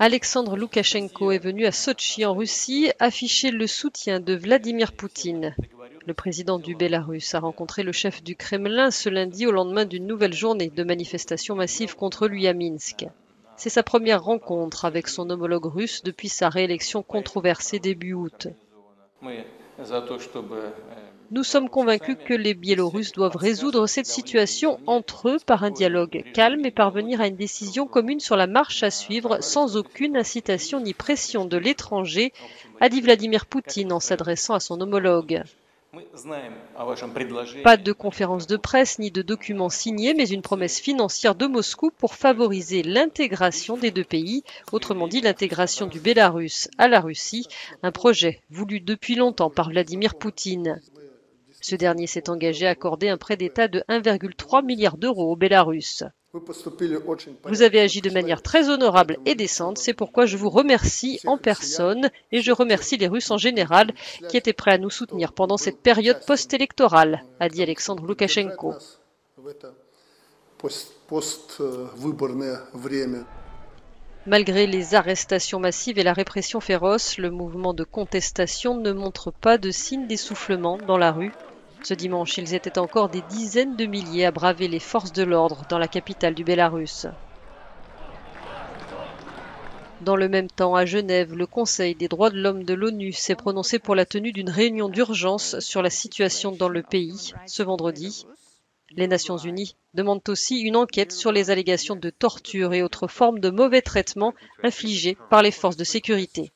Alexandre Loukachenko est venu à Sotchi en Russie afficher le soutien de Vladimir Poutine. Le président du Bélarus a rencontré le chef du Kremlin ce lundi au lendemain d'une nouvelle journée de manifestations massives contre lui à Minsk. C'est sa première rencontre avec son homologue russe depuis sa réélection controversée début août. Nous sommes convaincus que les Biélorusses doivent résoudre cette situation entre eux par un dialogue calme et parvenir à une décision commune sur la marche à suivre sans aucune incitation ni pression de l'étranger, a dit Vladimir Poutine en s'adressant à son homologue. Pas de conférence de presse ni de documents signés, mais une promesse financière de Moscou pour favoriser l'intégration des deux pays, autrement dit l'intégration du Bélarus à la Russie, un projet voulu depuis longtemps par Vladimir Poutine. Ce dernier s'est engagé à accorder un prêt d'État de 1,3 milliard d'euros au Bélarus. Vous avez agi de manière très honorable et décente, c'est pourquoi je vous remercie en personne et je remercie les Russes en général qui étaient prêts à nous soutenir pendant cette période post-électorale, a dit Alexandre Loukachenko. Malgré les arrestations massives et la répression féroce, le mouvement de contestation ne montre pas de signe d'essoufflement dans la rue. Ce dimanche, ils étaient encore des dizaines de milliers à braver les forces de l'ordre dans la capitale du Bélarus. Dans le même temps, à Genève, le Conseil des droits de l'homme de l'ONU s'est prononcé pour la tenue d'une réunion d'urgence sur la situation dans le pays ce vendredi. Les Nations unies demandent aussi une enquête sur les allégations de torture et autres formes de mauvais traitements infligés par les forces de sécurité.